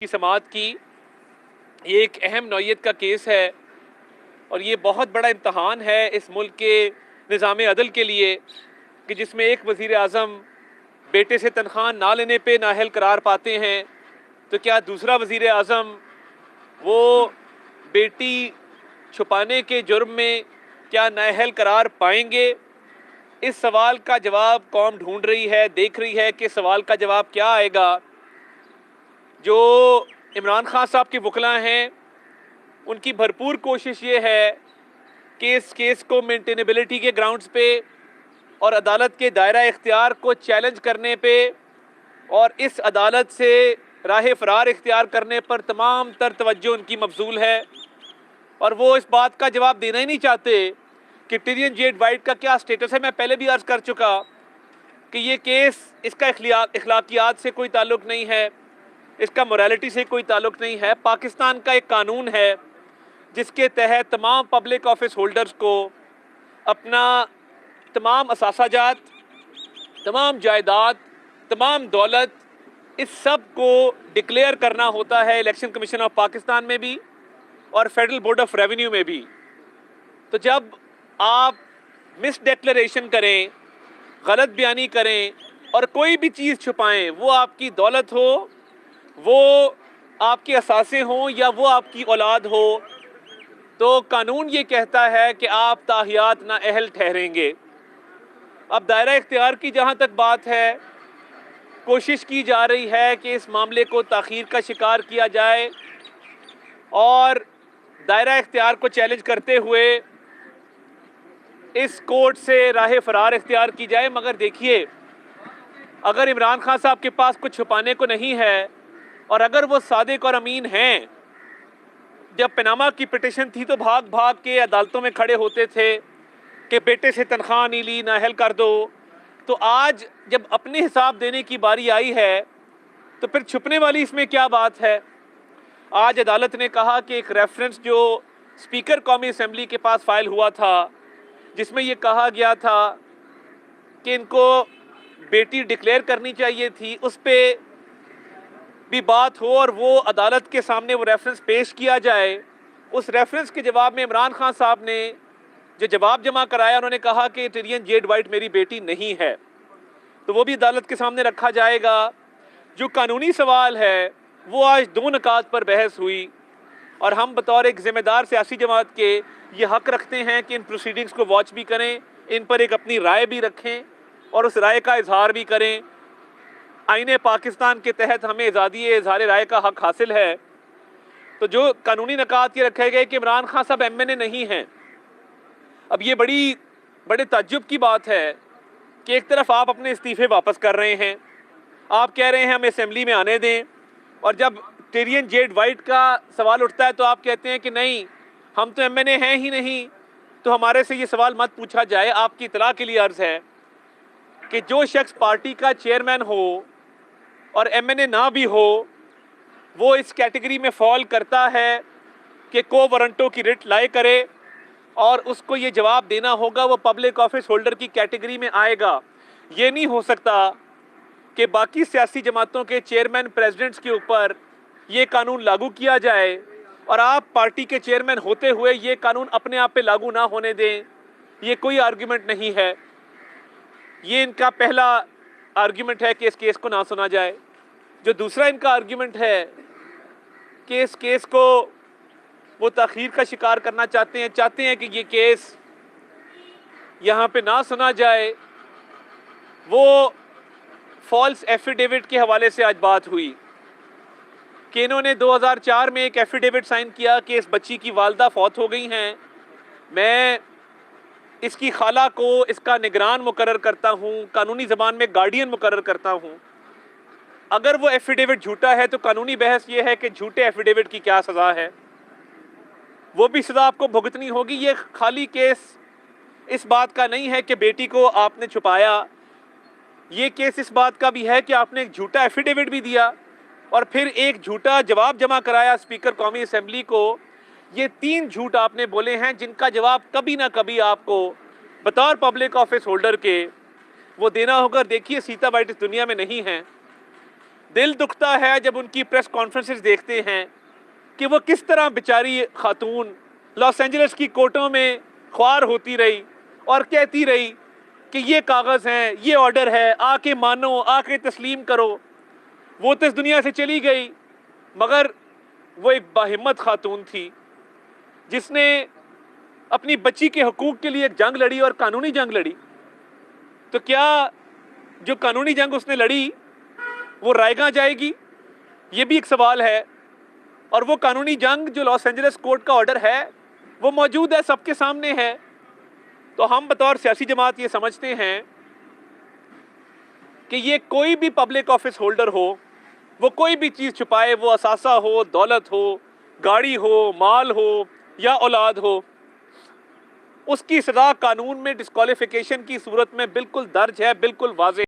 کی سماعت کی یہ ایک اہم نوعیت کا کیس ہے اور یہ بہت بڑا امتحان ہے اس ملک کے نظام عدل کے لیے کہ جس میں ایک وزیر اعظم بیٹے سے تنخواہ نہ لینے پہ نااہل قرار پاتے ہیں تو کیا دوسرا وزیر اعظم وہ بیٹی چھپانے کے جرم میں کیا نااہل قرار پائیں گے؟ اس سوال کا جواب قوم ڈھونڈ رہی ہے، دیکھ رہی ہے کہ سوال کا جواب کیا آئے گا۔ جو عمران خان صاحب کے وکلاء ہیں ان کی بھرپور کوشش یہ ہے کہ اس کیس کو مینٹینیبلٹی کے گراؤنڈز پہ اور عدالت کے دائرہ اختیار کو چیلنج کرنے پہ اور اس عدالت سے راہ فرار اختیار کرنے پر تمام تر توجہ ان کی مبذول ہے، اور وہ اس بات کا جواب دینا ہی نہیں چاہتے کہ ٹیرین جیڈ وائٹ کا کیا سٹیٹس ہے۔ میں پہلے بھی عرض کر چکا کہ یہ کیس اس کا اخلاقیات سے کوئی تعلق نہیں ہے، اس کا موریلٹی سے کوئی تعلق نہیں ہے۔ پاکستان کا ایک قانون ہے جس کے تحت تمام پبلک آفس ہولڈرز کو اپنا تمام اثاثہ جات، تمام جائیداد، تمام دولت، اس سب کو ڈکلیئر کرنا ہوتا ہے الیکشن کمیشن آف پاکستان میں بھی اور فیڈرل بورڈ آف ریونیو میں بھی۔ تو جب آپ مس ڈیکلریشن کریں، غلط بیانی کریں اور کوئی بھی چیز چھپائیں، وہ آپ کی دولت ہو، وہ آپ کے اثاثے ہوں یا وہ آپ کی اولاد ہو، تو قانون یہ کہتا ہے کہ آپ تاحیات نااہل ٹھہریں گے۔ اب دائرہ اختیار کی جہاں تک بات ہے، کوشش کی جا رہی ہے کہ اس معاملے کو تاخیر کا شکار کیا جائے اور دائرہ اختیار کو چیلنج کرتے ہوئے اس کورٹ سے راہ فرار اختیار کی جائے۔ مگر دیکھیے، اگر عمران خان صاحب کے پاس کچھ چھپانے کو نہیں ہے اور اگر وہ صادق اور امین ہیں، جب پاناما کی پٹیشن تھی تو بھاگ بھاگ کے عدالتوں میں کھڑے ہوتے تھے کہ بیٹے سے تنخواہ نہیں لی، نااہل کر دو، تو آج جب اپنے حساب دینے کی باری آئی ہے تو پھر چھپنے والی اس میں کیا بات ہے؟ آج عدالت نے کہا کہ ایک ریفرنس جو اسپیکر قومی اسمبلی کے پاس فائل ہوا تھا جس میں یہ کہا گیا تھا کہ ان کو بیٹی ڈکلیئر کرنی چاہیے تھی، اس پہ بھی بات ہو اور وہ عدالت کے سامنے وہ ریفرنس پیش کیا جائے۔ اس ریفرنس کے جواب میں عمران خان صاحب نے جو جواب جمع کرایا، انہوں نے کہا کہ ٹیرین جیڈ وائٹ میری بیٹی نہیں ہے، تو وہ بھی عدالت کے سامنے رکھا جائے گا۔ جو قانونی سوال ہے وہ آج دو نکات پر بحث ہوئی، اور ہم بطور ایک ذمہ دار سیاسی جماعت کے یہ حق رکھتے ہیں کہ ان پروسیڈنگز کو واچ بھی کریں، ان پر ایک اپنی رائے بھی رکھیں اور اس رائے کا اظہار بھی کریں۔ آئین پاکستان کے تحت ہمیں آزادی اظہار رائے کا حق حاصل ہے۔ تو جو قانونی نکات یہ رکھے گئے کہ عمران خان صاحب ایم این اے نہیں ہیں، اب یہ بڑے تعجب کی بات ہے کہ ایک طرف آپ اپنے استعفے واپس کر رہے ہیں، آپ کہہ رہے ہیں ہمیں اسمبلی میں آنے دیں، اور جب ٹیرین جیڈ وائٹ کا سوال اٹھتا ہے تو آپ کہتے ہیں کہ نہیں، ہم تو ایم این اے ہیں ہی نہیں، تو ہمارے سے یہ سوال مت پوچھا جائے۔ آپ کی اطلاع کے لیے عرض ہے کہ جو شخص پارٹی کا چیئرمین ہو اور ایم این اے نہ بھی ہو، وہ اس کیٹیگری میں فال کرتا ہے کہ کو وارنٹوں کی رٹ لائے کرے، اور اس کو یہ جواب دینا ہوگا، وہ پبلک آفس ہولڈر کی کیٹیگری میں آئے گا۔ یہ نہیں ہو سکتا کہ باقی سیاسی جماعتوں کے چیئرمین پریزیڈنٹس کے اوپر یہ قانون لاگو کیا جائے اور آپ پارٹی کے چیئرمین ہوتے ہوئے یہ قانون اپنے آپ پہ لاگو نہ ہونے دیں۔ یہ کوئی آرگیومنٹ نہیں ہے، یہ ان کا پہلا آرگیومنٹ ہے کہ اس کیس کو نہ سنا جائے۔ جو دوسرا ان کا آرگیومنٹ ہے کہ اس کیس کو وہ تاخیر کا شکار کرنا چاہتے ہیں کہ یہ کیس یہاں پہ نہ سنا جائے۔ وہ فالس ایفیڈیوٹ کے حوالے سے آج بات ہوئی کہ انہوں نے 2004 میں ایک ایفیڈیوٹ سائن کیا کہ اس بچی کی والدہ فوت ہو گئی ہیں، میں اس کی خالہ کو اس کا نگران مقرر کرتا ہوں، قانونی زبان میں گارڈین مقرر کرتا ہوں۔ اگر وہ ایفیڈیوٹ جھوٹا ہے تو قانونی بحث یہ ہے کہ جھوٹے ایفیڈیوٹ کی کیا سزا ہے، وہ بھی سزا آپ کو بھگتنی ہوگی۔ یہ خالی کیس اس بات کا نہیں ہے کہ بیٹی کو آپ نے چھپایا، یہ کیس اس بات کا بھی ہے کہ آپ نے ایک جھوٹا ایفیڈیوٹ بھی دیا اور پھر ایک جھوٹا جواب جمع کرایا اسپیکر قومی اسمبلی کو۔ یہ تین جھوٹ آپ نے بولے ہیں جن کا جواب کبھی نہ کبھی آپ کو بطور پبلک آفس ہولڈر کے وہ دینا ہوگا۔ دیکھیے، سیتا وائٹ اس دنیا میں نہیں ہیں، دل دکھتا ہے جب ان کی پریس کانفرنسز دیکھتے ہیں کہ وہ کس طرح بیچاری خاتون لاس اینجلس کی کورٹوں میں خوار ہوتی رہی اور کہتی رہی کہ یہ کاغذ ہیں، یہ آرڈر ہے، آ کے مانو، آ کے تسلیم کرو۔ وہ تو اس دنیا سے چلی گئی، مگر وہ ایک باہمت خاتون تھی جس نے اپنی بچی کے حقوق کے لیے ایک جنگ لڑی اور قانونی جنگ لڑی۔ تو کیا جو قانونی جنگ اس نے لڑی وہ رائے گاہ جائے گی؟ یہ بھی ایک سوال ہے۔ اور وہ قانونی جنگ جو لاس اینجلس کورٹ کا آرڈر ہے وہ موجود ہے، سب کے سامنے ہے۔ تو ہم بطور سیاسی جماعت یہ سمجھتے ہیں کہ یہ کوئی بھی پبلک آفس ہولڈر ہو، وہ کوئی بھی چیز چھپائے، وہ اثاثہ ہو، دولت ہو، گاڑی ہو، مال ہو یا اولاد ہو، اس کی سزا قانون میں ڈسکوالیفیکیشن کی صورت میں بالکل درج ہے، بالکل واضح۔